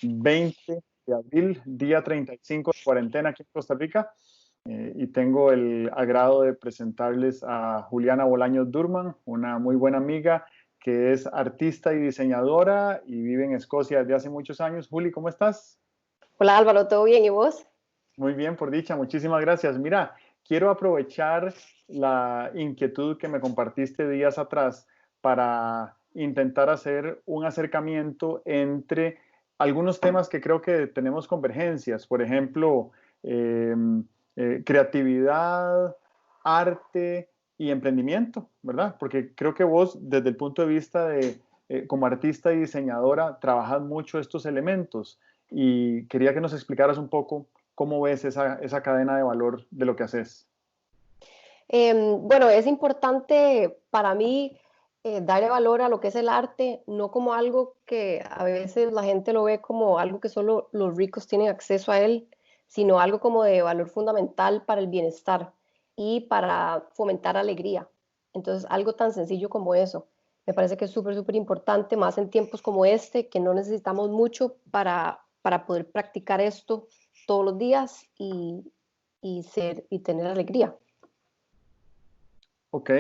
20 de abril, día 35 de cuarentena aquí en Costa Rica. Y tengo el agrado de presentarles a Juliana Bolaños Durman, una muy buena amiga que es artista y diseñadora y vive en Escocia desde hace muchos años. Juli, ¿cómo estás? Hola Álvaro, ¿todo bien? ¿Y vos? Muy bien, por dicha, muchísimas gracias. Mira, quiero aprovechar la inquietud que me compartiste días atrás para intentar hacer un acercamiento entre algunos temas que creo que tenemos convergencias. Por ejemplo, eh, creatividad, arte y emprendimiento, ¿verdad? Porque creo que vos, desde el punto de vista de como artista y diseñadora, trabajas mucho estos elementos y quería que nos explicaras un poco cómo ves esa cadena de valor de lo que haces. Bueno, es importante para mí darle valor a lo que es el arte, no como algo que a veces la gente lo ve como algo que solo los ricos tienen acceso a él, sino algo como de valor fundamental para el bienestar y para fomentar alegría. Entonces, algo tan sencillo como eso, me parece que es súper, súper importante, más en tiempos como este, que no necesitamos mucho para poder practicar esto todos los días y tener alegría. Ok,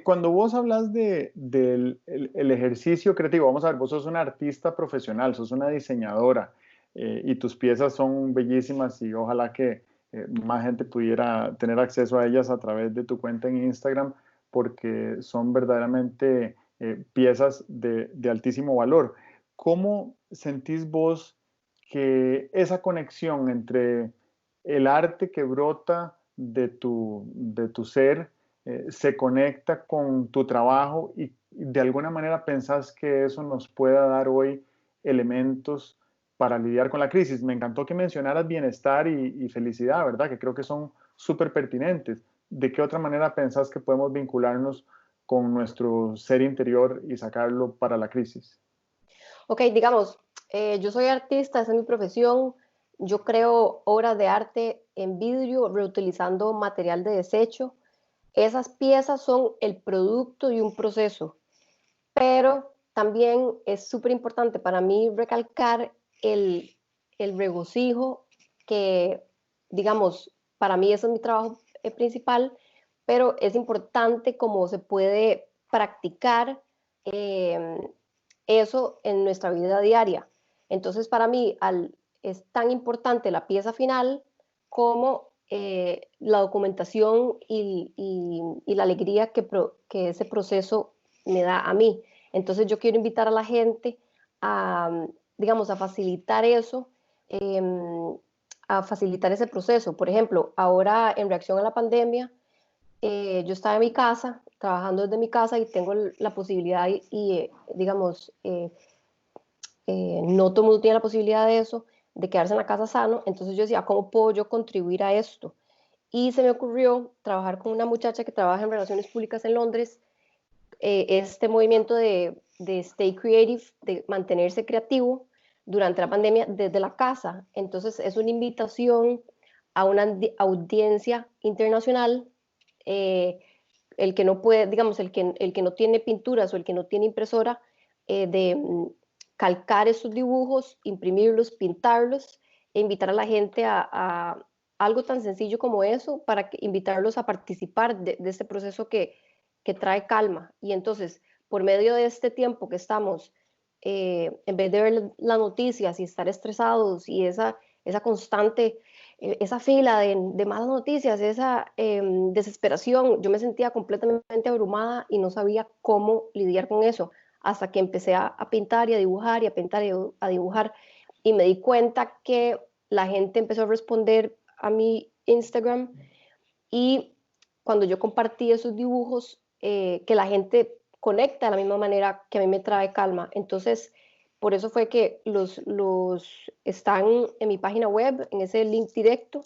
cuando vos hablas del el ejercicio creativo, vamos a ver, vos sos una artista profesional, sos una diseñadora y tus piezas son bellísimas y ojalá que más gente pudiera tener acceso a ellas a través de tu cuenta en Instagram porque son verdaderamente piezas de altísimo valor. ¿Cómo sentís vos que esa conexión entre el arte que brota de tu ser se conecta con tu trabajo y de alguna manera pensás que eso nos pueda dar hoy elementos para lidiar con la crisis? Me encantó que mencionaras bienestar y felicidad, ¿verdad? Que creo que son súper pertinentes. ¿De qué otra manera pensás que podemos vincularnos con nuestro ser interior y sacarlo para la crisis? Ok, digamos, yo soy artista, esa es mi profesión. Yo creo obras de arte en vidrio reutilizando material de desecho. Esas piezas son el producto de un proceso, pero también es súper importante para mí recalcar el, el regocijo que, digamos, para mí ese es mi trabajo principal, pero es importante cómo se puede practicar eh, eso en nuestra vida diaria. Entonces, para mí es tan importante la pieza final como la documentación y la alegría que ese proceso me da a mí. Entonces, yo quiero invitar a la gente a, digamos, a facilitar eso, eh, a facilitar ese proceso. Por ejemplo, ahora en reacción a la pandemia, yo estaba en mi casa, trabajando desde mi casa y tengo la posibilidad digamos, no todo el mundo tiene la posibilidad de eso, de quedarse en la casa sano. Entonces yo decía, ¿cómo puedo yo contribuir a esto? Y se me ocurrió trabajar con una muchacha que trabaja en relaciones públicas en Londres, este movimiento de stay creative, de mantenerse creativo durante la pandemia desde la casa. Entonces es una invitación a una audiencia internacional. eh, el que no puede, digamos, el que no tiene pinturas o el que no tiene impresora, de calcar esos dibujos, imprimirlos, pintarlos e invitar a la gente a algo tan sencillo como eso para invitarlos a participar de este proceso que trae calma. Y entonces, por medio de este tiempo que estamos, en vez de ver las noticias y estar estresados y esa constante, esa fila de malas noticias, esa desesperación, yo me sentía completamente abrumada y no sabía cómo lidiar con eso, hasta que empecé a pintar y a dibujar y a pintar y a dibujar, y me di cuenta que la gente empezó a responder a mi Instagram, y cuando yo compartí esos dibujos, que la gente conecta de la misma manera que a mí me trae calma. Entonces, por eso fue que los están en mi página web, en ese link directo,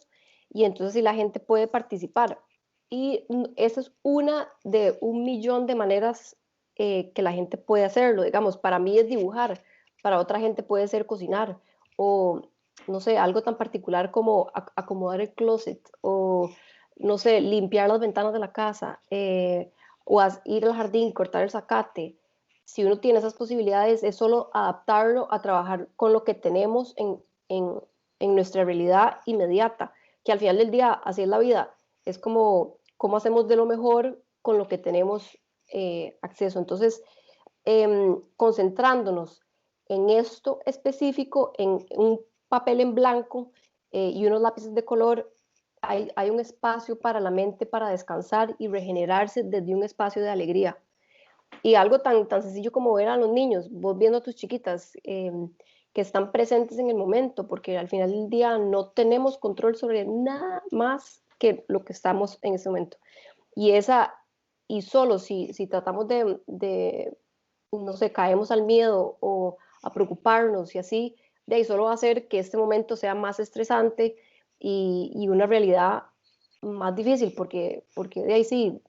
y entonces sí la gente puede participar. Y esa es una de un millón de maneras que la gente puede hacerlo. Digamos, para mí es dibujar, para otra gente puede ser cocinar, o no sé, algo tan particular como acomodar el closet, o no sé, limpiar las ventanas de la casa, o ir al jardín, cortar el zacate. si uno tiene esas posibilidades, es solo adaptarlo a trabajar con lo que tenemos en nuestra realidad inmediata, que al final del día, así es la vida, es como cómo hacemos de lo mejor con lo que tenemos acceso. Entonces, concentrándonos en esto específico, en un papel en blanco y unos lápices de color, hay un espacio para la mente para descansar y regenerarse desde un espacio de alegría. Y algo tan sencillo como ver a los niños, vos viendo a tus chiquitas que están presentes en el momento, porque al final del día no tenemos control sobre nada más que lo que estamos en ese momento. Y solo si tratamos no sé, caemos al miedo o a preocuparnos y así, de ahí solo va a hacer que este momento sea más estresante y una realidad más difícil, porque de ahí sí,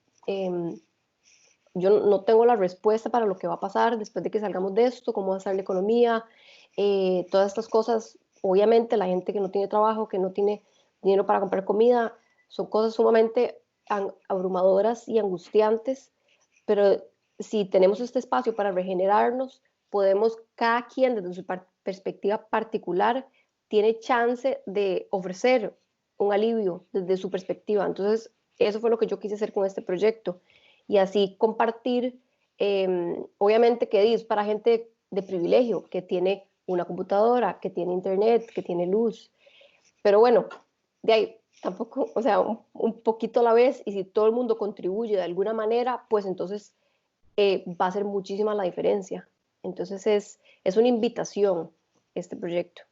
yo no tengo la respuesta para lo que va a pasar después de que salgamos de esto, cómo va a estar la economía, todas estas cosas. Obviamente la gente que no tiene trabajo, que no tiene dinero para comprar comida, son cosas sumamente abrumadoras y angustiantes, pero si tenemos este espacio para regenerarnos, podemos, cada quien desde su perspectiva particular, tiene chance de ofrecer un alivio desde su perspectiva. Entonces, eso fue lo que yo quise hacer con este proyecto. Y así compartir, obviamente que es para gente de privilegio, que tiene una computadora, que tiene internet, que tiene luz. Pero bueno, de ahí tampoco, o sea, un poquito a la vez, y si todo el mundo contribuye de alguna manera, pues entonces va a ser muchísima la diferencia. Entonces es una invitación este proyecto.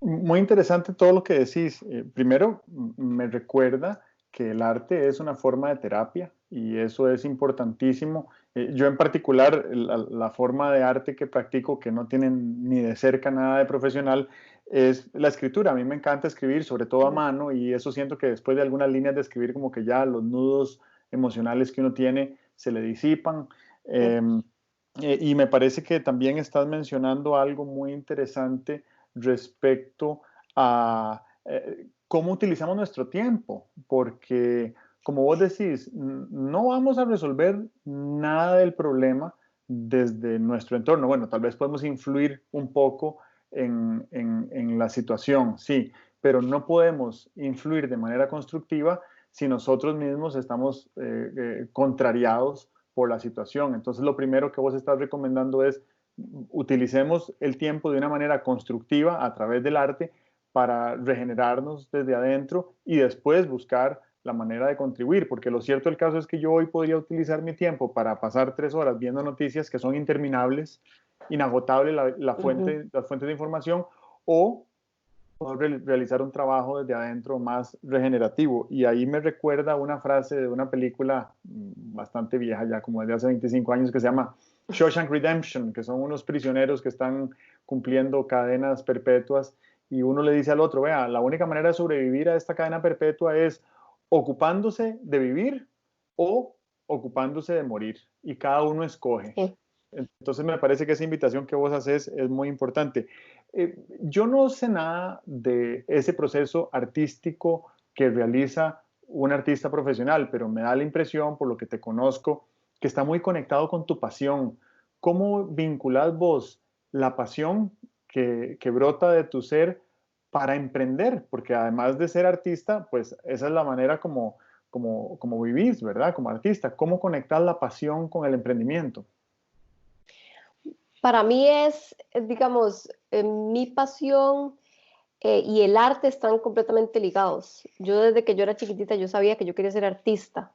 Muy interesante todo lo que decís. Primero, me recuerda que el arte es una forma de terapia y eso es importantísimo. Yo en particular, la forma de arte que practico, que no tiene ni de cerca nada de profesional, es la escritura. A mí me encanta escribir, sobre todo a mano, y eso siento que después de algunas líneas de escribir, como que ya los nudos emocionales que uno tiene se le disipan. Y me parece que también estás mencionando algo muy interesante respecto a cómo utilizamos nuestro tiempo, porque como vos decís, no vamos a resolver nada del problema desde nuestro entorno. Bueno, tal vez podemos influir un poco en la situación, sí, pero no podemos influir de manera constructiva si nosotros mismos estamos contrariados por la situación. Entonces, lo primero que vos estás recomendando es utilicemos el tiempo de una manera constructiva a través del arte para regenerarnos desde adentro y después buscar la manera de contribuir, porque lo cierto del caso es que yo hoy podría utilizar mi tiempo para pasar 3 horas viendo noticias que son interminables, inagotable la fuente, las fuentes de información, o puedo realizar un trabajo desde adentro más regenerativo. Y ahí me recuerda una frase de una película bastante vieja ya, como desde hace 25 años, que se llama Shawshank Redemption, que son unos prisioneros que están cumpliendo cadenas perpetuas y uno le dice al otro, vea, la única manera de sobrevivir a esta cadena perpetua es ocupándose de vivir o ocupándose de morir, y cada uno escoge. Sí. Entonces me parece que esa invitación que vos haces es muy importante. Yo no sé nada de ese proceso artístico que realiza un artista profesional, pero me da la impresión, por lo que te conozco, que está muy conectado con tu pasión. ¿Cómo vinculás vos la pasión que brota de tu ser para emprender? Porque además de ser artista, pues esa es la manera como vivís, ¿verdad? Como artista. ¿Cómo conectar la pasión con el emprendimiento? Para mí digamos, mi pasión y el arte están completamente ligados. Yo desde que yo era chiquitita yo sabía que yo quería ser artista.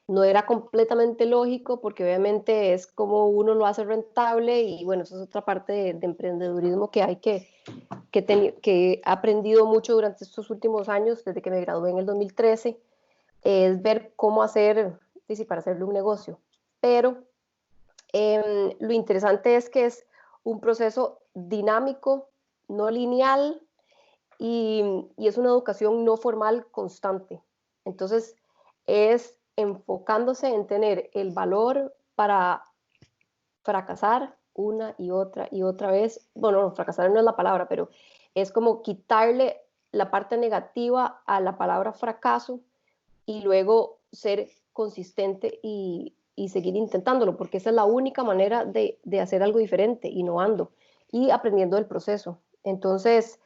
No era completamente lógico porque obviamente es como uno lo hace rentable y bueno, eso es otra parte de emprendedurismo que hay que he aprendido mucho durante estos últimos años, desde que me gradué en el 2013, es ver cómo hacer, para hacerle un negocio. Pero lo interesante es que es un proceso dinámico, no lineal, y es una educación no formal constante. Entonces, es enfocándose en tener el valor para fracasar una y otra vez. Bueno, fracasar no es la palabra, pero es como quitarle la parte negativa a la palabra fracaso y luego ser consistente y seguir intentándolo, porque esa es la única manera de hacer algo diferente, innovando y aprendiendo del proceso. Entonces,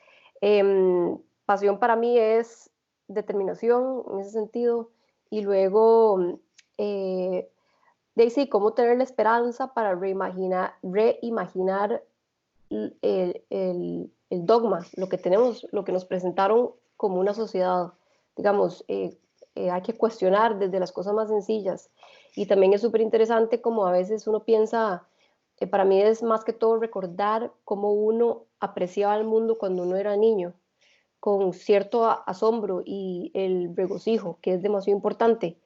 pasión para mí es determinación en ese sentido, y luego, de sí, cómo tener la esperanza para reimaginar el dogma, lo que tenemos, lo que nos presentaron como una sociedad. Digamos, hay que cuestionar desde las cosas más sencillas. Y también es súper interesante como a veces uno piensa, para mí es más que todo recordar cómo uno apreciaba el mundo cuando uno era niño, con cierto asombro y el regocijo, que es demasiado importante.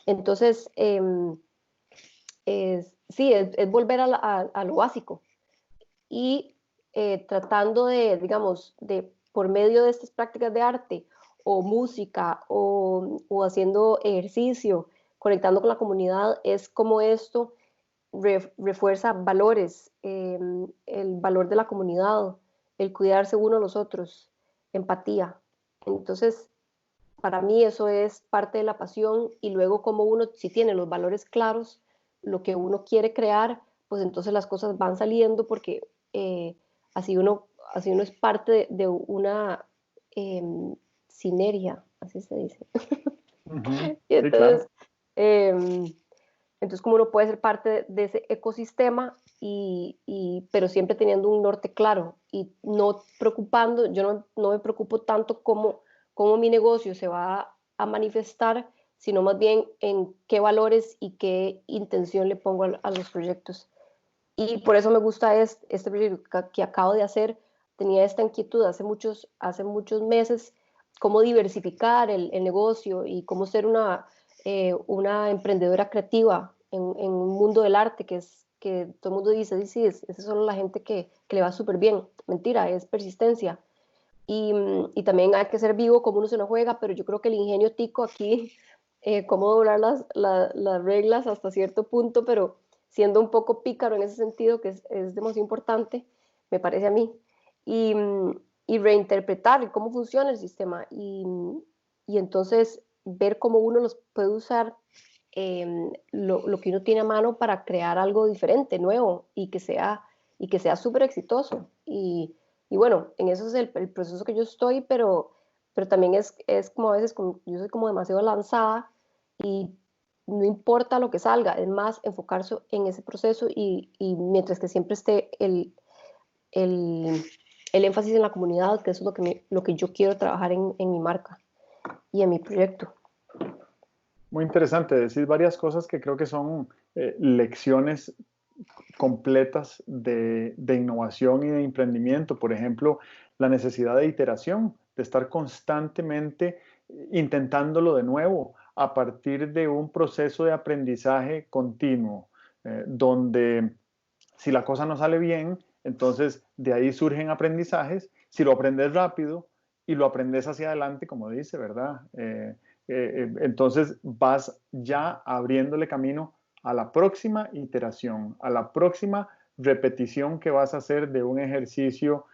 Entonces, sí, es volver a lo básico y tratando de, digamos, de por medio de estas prácticas de arte o música o haciendo ejercicio, conectando con la comunidad, es como esto refuerza valores, el valor de la comunidad, el cuidarse uno a los otros, empatía. Entonces, para mí eso es parte de la pasión, y luego como uno, si tiene los valores claros, lo que uno quiere crear, pues entonces las cosas van saliendo porque eh, así, uno, así uno es parte de una eh, sinergia, así se dice. Ujú. Y Sí, claro. eh, entonces, como uno puede ser parte de ese ecosistema, pero siempre teniendo un norte claro y no preocupando, yo no me preocupo tanto cómo mi negocio se va a manifestar, sino más bien en qué valores y qué intención le pongo a los proyectos. Y por eso me gusta este proyecto que acabo de hacer. Tenía esta inquietud hace muchos meses, cómo diversificar el negocio y cómo ser una emprendedora creativa en un mundo del arte que todo el mundo dice, sí, esa es solo la gente que le va súper bien. Mentira, es persistencia. Y también hay que ser vivo como uno se lo juega, pero yo creo que el ingenio tico aquí, cómo doblar las reglas hasta cierto punto, pero siendo un poco pícaro en ese sentido, que es demasiado importante, me parece a mí, y, y reinterpretar cómo funciona el sistema y entonces ver cómo uno los puede usar, lo que uno tiene a mano para crear algo diferente, nuevo y que sea súper exitoso. Y bueno, en eso es el proceso que yo estoy, pero también es como a veces, yo soy como demasiado lanzada y no importa lo que salga, es más enfocarse en ese proceso y mientras que siempre esté el, el énfasis en la comunidad, que eso es lo que yo quiero trabajar en mi marca y en mi proyecto. Muy interesante. Decir varias cosas que creo que son lecciones completas de innovación y de emprendimiento. Por ejemplo, la necesidad de iteración, de estar constantemente intentándolo de nuevo a partir de un proceso de aprendizaje continuo, donde si la cosa no sale bien, entonces de ahí surgen aprendizajes. Si lo aprendes rápido y lo aprendes hacia adelante, como dice, ¿verdad? Entonces vas ya abriéndole camino a la próxima iteración, a la próxima repetición que vas a hacer de un ejercicio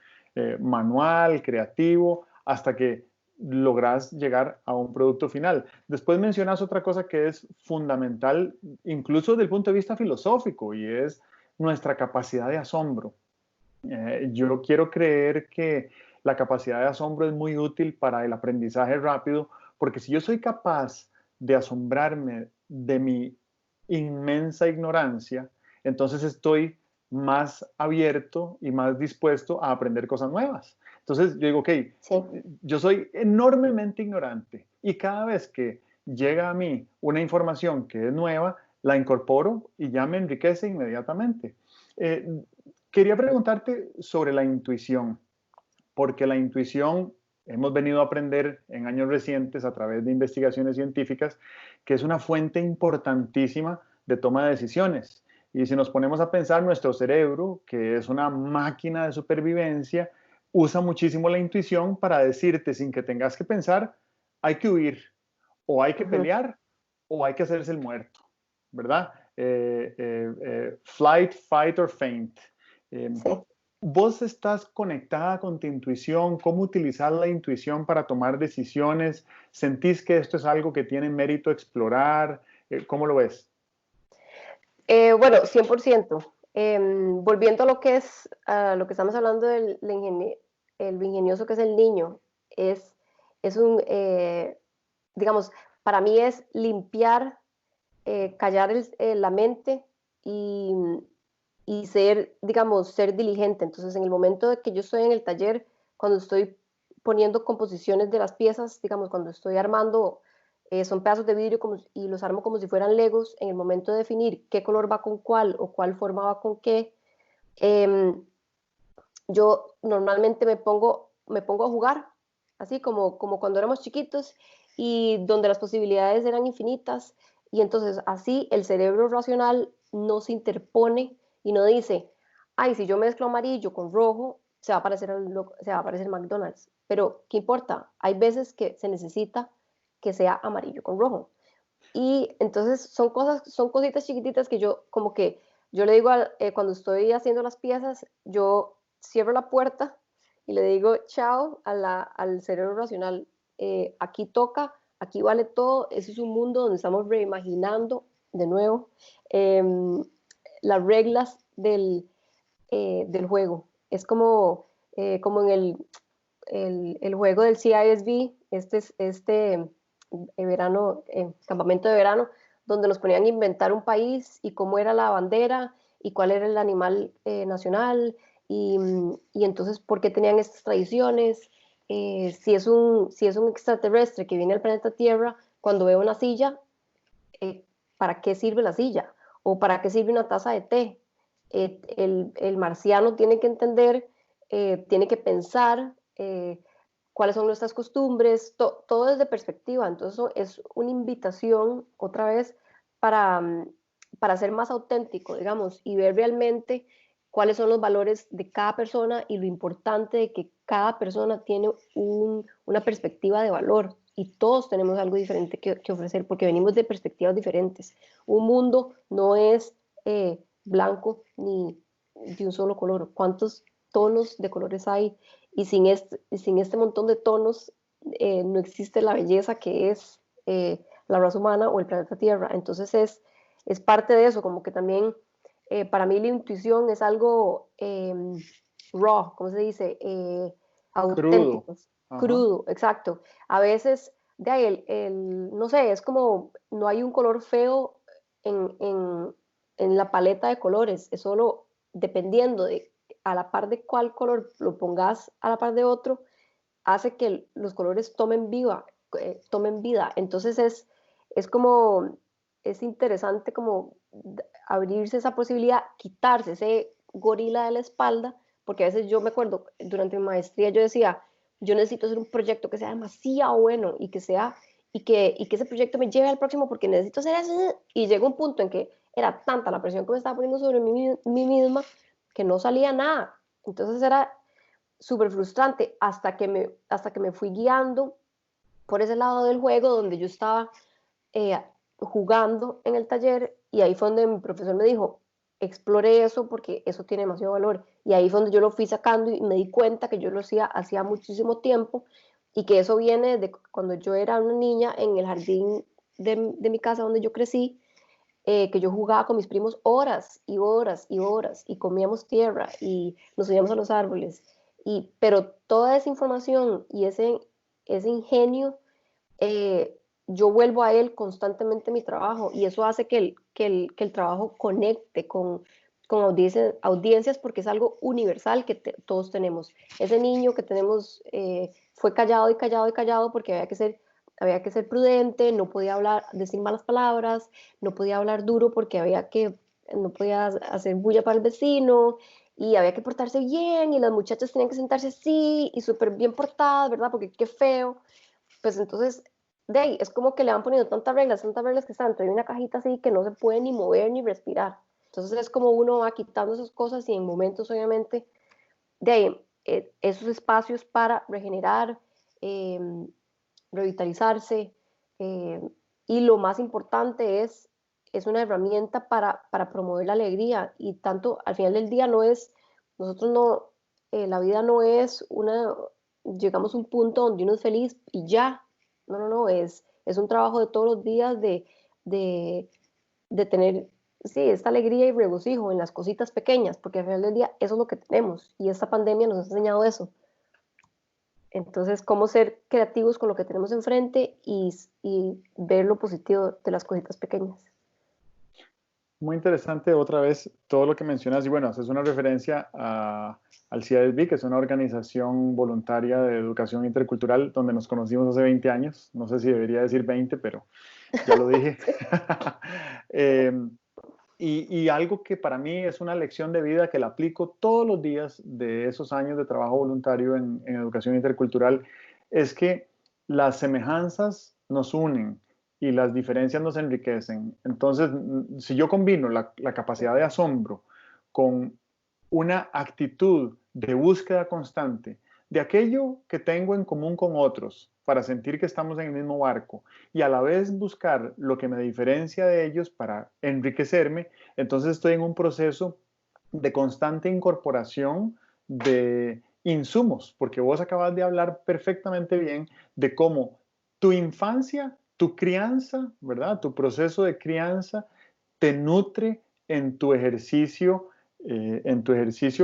manual, creativo, hasta que logras llegar a un producto final. Después mencionas otra cosa que es fundamental, incluso desde el punto de vista filosófico, y es nuestra capacidad de asombro. Yo quiero creer que la capacidad de asombro es muy útil para el aprendizaje rápido, porque si yo soy capaz de asombrarme de mi inmensa ignorancia, entonces estoy más abierto y más dispuesto a aprender cosas nuevas. Entonces yo digo, ok, Sí. yo soy enormemente ignorante y cada vez que llega a mí una información que es nueva, la incorporo y ya me enriquece inmediatamente. Eh, Quería preguntarte sobre la intuición, porque la intuición hemos venido a aprender en años recientes a través de investigaciones científicas que es una fuente importantísima de toma de decisiones. Y si nos ponemos a pensar, nuestro cerebro, que es una máquina de supervivencia, usa muchísimo la intuición para decirte sin que tengas que pensar, hay que huir, o hay que Ujú. pelear, o hay que hacerse el muerto, ¿verdad? Flight, fight or faint. Eh, Sí. ¿Vos estás conectada con tu intuición? ¿Cómo utilizar la intuición para tomar decisiones? ¿Sentís que esto es algo que tiene mérito explorar? ¿Cómo lo ves? Bueno, 100%. Volviendo a lo que es, a lo que estamos hablando del el ingenioso que es el niño, es un, digamos, para mí es limpiar, callar la mente y, y ser, digamos, ser diligente. Entonces, en el momento de que yo estoy en el taller, cuando estoy poniendo composiciones de las piezas, digamos, cuando estoy armando, son pedazos de vidrio y los armo como si fueran legos, en el momento de definir qué color va con cuál o cuál forma va con qué, eh, yo normalmente me pongo a jugar, así como cuando éramos chiquitos y donde las posibilidades eran infinitas. Y entonces así el cerebro racional no se interpone y no dice, ay, si yo mezclo amarillo con rojo, se va a parecer McDonald's. Pero, ¿qué importa? Hay veces que se necesita que sea amarillo con rojo. Y entonces son cositas chiquititas que yo como que, yo le digo cuando estoy haciendo las piezas, yo cierro la puerta y le digo chao al cerebro racional. Aquí toca, aquí vale todo, ese es un mundo donde estamos reimaginando de nuevo eh, las reglas del juego. Es como en el juego del CISB, verano, campamento de verano, donde nos ponían a inventar un país y cómo era la bandera y cuál era el animal nacional y entonces por qué tenían estas tradiciones. Si es un extraterrestre que viene al planeta Tierra, cuando ve una silla, ¿para qué sirve la silla? ¿O para qué sirve una taza de té? El marciano tiene que entender, tiene que pensar cuáles son nuestras costumbres, todo desde perspectiva. Entonces eso es una invitación otra vez para, para ser más auténtico, digamos, y ver realmente cuáles son los valores de cada persona y lo importante de que cada persona tiene una perspectiva de valor y todos tenemos algo diferente que ofrecer porque venimos de perspectivas diferentes. Un mundo no es blanco ni de un solo color. ¿Cuántos tonos de colores hay? Y sin este montón de tonos no existe la belleza que es la raza humana o el planeta Tierra. Entonces es parte de eso, como que también para mí la intuición es algo raw, ¿cómo se dice? Crudo. Auténtico, Ajá. crudo, exacto. A veces, de ahí, no sé, es como no hay un color feo en, en, en la paleta de colores, es solo dependiendo de a la par de cuál color lo pongas a la par de otro, hace que los colores tomen vida. Entonces es como, es interesante como abrirse esa posibilidad, quitarse ese gorila de la espalda, porque a veces yo me acuerdo, durante mi maestría yo decía, yo necesito hacer un proyecto que sea demasiado bueno y que sea, y que ese proyecto me lleve al próximo porque necesito hacer eso, y llegó un punto en que era tanta la presión que me estaba poniendo sobre mí misma que no salía nada. Entonces era súper frustrante hasta que me fui guiando por ese lado del juego donde yo estaba eh, jugando en el taller y ahí fue donde mi profesor me dijo, explore eso porque eso tiene demasiado valor. Y ahí fue donde yo lo fui sacando y me di cuenta que yo lo hacía muchísimo tiempo y que eso viene de cuando yo era una niña en el jardín de mi casa donde yo crecí, que yo jugaba con mis primos horas y horas y horas y comíamos tierra y nos subíamos a los árboles. Pero toda esa información y ese ingenio, eh, yo vuelvo a él constantemente en mi trabajo y eso hace que el trabajo conecte con audiencias porque es algo universal que todos tenemos. Ese niño que tenemos fue callado y callado y callado porque había que ser prudente, no podía hablar, decir malas palabras, no podía hablar duro porque no podía hacer bulla para el vecino y había que portarse bien y las muchachas tenían que sentarse así y súper bien portadas, ¿verdad? Porque qué feo. Pues entonces, de ahí, es como que le van poniendo tantas reglas que están dentro de una cajita así que no se puede ni mover ni respirar. Entonces es como uno va quitando esas cosas y en momentos, obviamente, de ahí, esos espacios para regenerar, eh, revitalizarse. eh, y lo más importante es una herramienta para promover la alegría. Y tanto al final del día no es, nosotros no, la vida no es llegamos a un punto donde uno es feliz y ya. No, es un trabajo de todos los días de, de tener sí, esta alegría y regocijo en las cositas pequeñas, porque al final del día eso es lo que tenemos y esta pandemia nos ha enseñado eso. Entonces, cómo ser creativos con lo que tenemos enfrente y ver lo positivo de las cositas pequeñas. Muy interesante otra vez todo lo que mencionas y bueno, haces una referencia al CISB, que es una organización voluntaria de educación intercultural donde nos conocimos hace 20 años. No sé si debería decir 20, pero ya lo dije. Eh, y algo que para mí es una lección de vida que la aplico todos los días de esos años de trabajo voluntario en educación intercultural es que las semejanzas nos unen y las diferencias nos enriquecen. Entonces, si yo combino la capacidad de asombro con una actitud de búsqueda constante de aquello que tengo en común con otros para sentir que estamos en el mismo barco y a la vez buscar lo que me diferencia de ellos para enriquecerme, entonces estoy en un proceso de constante incorporación de insumos, porque vos acabas de hablar perfectamente bien de cómo tu infancia, tu crianza, ¿verdad? Tu proceso de crianza te nutre en tu ejercicio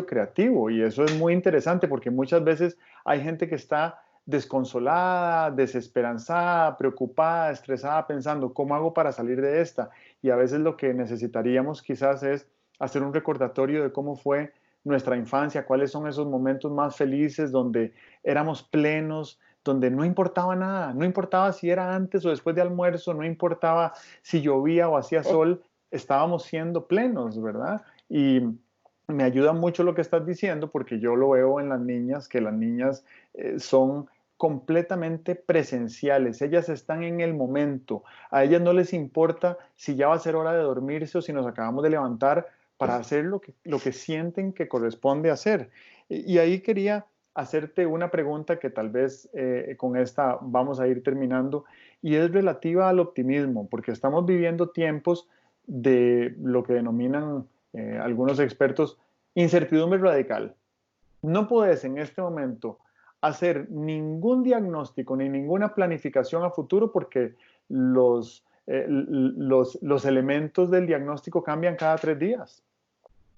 creativo. Y eso es muy interesante porque muchas veces hay gente que está desconsolada, desesperanzada, preocupada, estresada, pensando, ¿cómo hago para salir de esta? Y a veces lo que necesitaríamos quizás es hacer un recordatorio de cómo fue nuestra infancia, cuáles son esos momentos más felices donde éramos plenos, donde no importaba nada, no importaba si era antes o después de almuerzo, no importaba si llovía o hacía sol, estábamos siendo plenos, ¿verdad? Y me ayuda mucho lo que estás diciendo porque yo lo veo en las niñas, que las niñas son completamente presenciales, ellas están en el momento, a ellas no les importa si ya va a ser hora de dormirse o si nos acabamos de levantar para hacer lo que sienten que corresponde hacer. Y ahí quería hacerte una pregunta que tal vez con esta vamos a ir terminando y es relativa al optimismo, porque estamos viviendo tiempos de lo que denominan algunos expertos incertidumbre radical. No puedes en este momento hacer ningún diagnóstico ni ninguna planificación a futuro porque los elementos del diagnóstico cambian cada 3 días.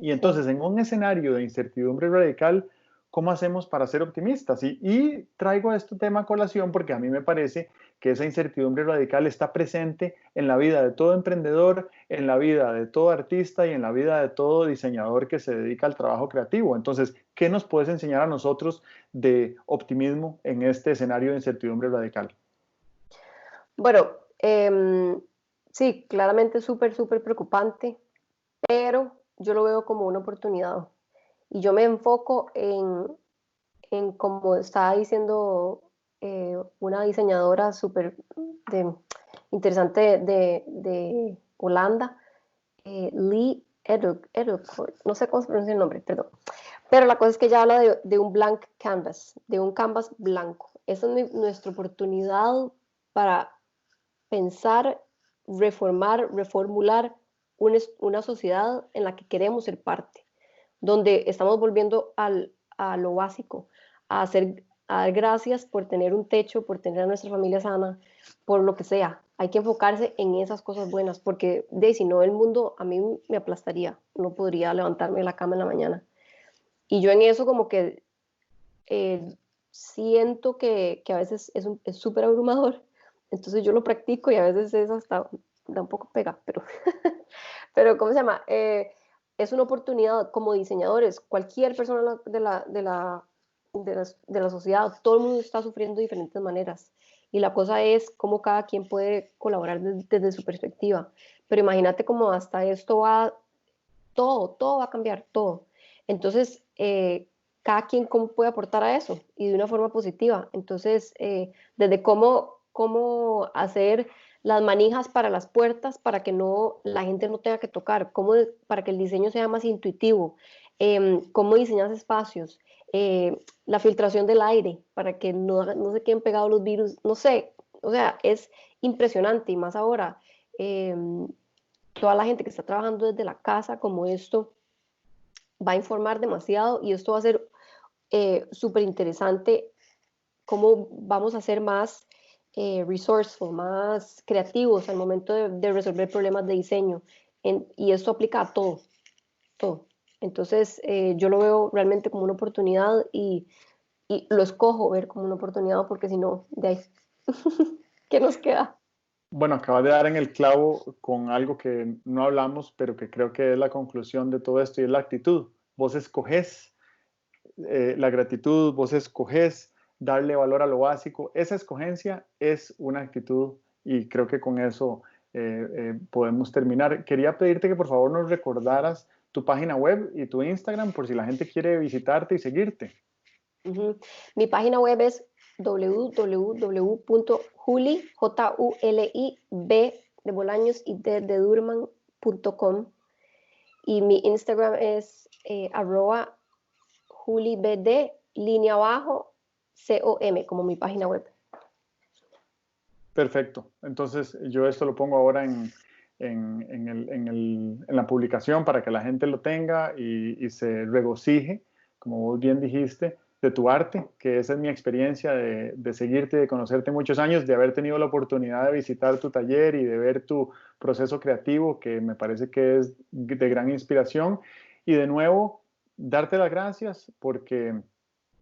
Y entonces, en un escenario de incertidumbre radical, ¿cómo hacemos para ser optimistas? Y traigo este tema a colación porque a mí me parece que esa incertidumbre radical está presente en la vida de todo emprendedor, en la vida de todo artista y en la vida de todo diseñador que se dedica al trabajo creativo. Entonces, ¿qué nos puedes enseñar a nosotros de optimismo en este escenario de incertidumbre radical? Bueno, sí, claramente súper, súper preocupante, pero yo lo veo como una oportunidad. Y yo me enfoco como estaba diciendo una diseñadora súper interesante de Holanda, Lee Edelcourt, no sé cómo se pronuncia el nombre, perdón. Pero la cosa es que ella habla de un blank canvas, de un canvas blanco. Esa es nuestra oportunidad para pensar, reformar, reformular una sociedad en la que queremos ser parte, donde estamos volviendo a lo básico, a dar gracias por tener un techo, por tener a nuestra familia sana, por lo que sea. Hay que enfocarse en esas cosas buenas, porque si no el mundo a mí me aplastaría, no podría levantarme de la cama en la mañana. Y yo en eso como que siento que a veces es súper abrumador, entonces yo lo practico y a veces es hasta, da un poco pega, pero, pero ¿cómo se llama? Es una oportunidad como diseñadores, cualquier persona de la sociedad, todo el mundo está sufriendo de diferentes maneras. Y la cosa es cómo cada quien puede colaborar desde su perspectiva. Pero imagínate cómo hasta esto va, todo va a cambiar, todo. Entonces, cada quien cómo puede aportar a eso y de una forma positiva. Entonces, desde cómo hacer las manijas para las puertas para que la gente no tenga que tocar, para que el diseño sea más intuitivo, cómo diseñas espacios, la filtración del aire para que no se queden pegados los virus, no sé, o sea, es impresionante y más ahora. Toda la gente que está trabajando desde la casa como esto va a informar demasiado y esto va a ser súper interesante cómo vamos a ser más resourceful, más creativos al momento de resolver problemas de diseño y esto aplica a todo, todo. Entonces, yo lo veo realmente como una oportunidad y lo escojo ver como una oportunidad porque si no, de ahí, ¿qué nos queda? Bueno, acabas de dar en el clavo con algo que no hablamos, pero que creo que es la conclusión de todo esto y es la actitud. Vos escoges la gratitud, vos escoges darle valor a lo básico. Esa escogencia es una actitud y creo que con eso podemos terminar. Quería pedirte que por favor nos recordaras tu página web y tu Instagram por si la gente quiere visitarte y seguirte. Mi página web es www.julib de Bolaños y de Durman.com y mi Instagram es @julibd _com como mi página web. Perfecto. Entonces yo esto lo pongo ahora en la publicación para que la gente lo tenga y se regocije, como vos bien dijiste, de tu arte, que esa es mi experiencia de seguirte, de conocerte muchos años, de haber tenido la oportunidad de visitar tu taller y de ver tu proceso creativo, que me parece que es de gran inspiración. Y de nuevo, darte las gracias porque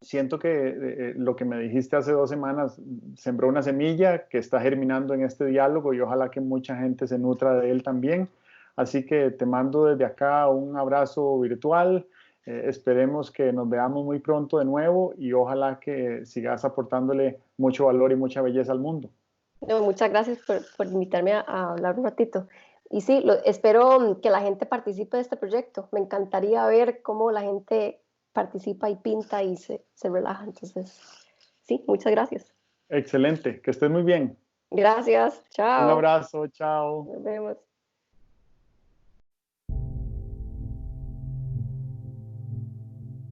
siento que lo que me dijiste hace 2 semanas sembró una semilla que está germinando en este diálogo y ojalá que mucha gente se nutra de él también. Así que te mando desde acá un abrazo virtual. Esperemos que nos veamos muy pronto de nuevo y ojalá que sigas aportándole mucho valor y mucha belleza al mundo. No, muchas gracias por invitarme a hablar un ratito. Y sí, espero que la gente participe de este proyecto. Me encantaría ver cómo la gente participa y pinta y se relaja. Entonces, sí, muchas gracias. Excelente, que estés muy bien. Gracias, Un chao. abrazo, chao. Nos vemos.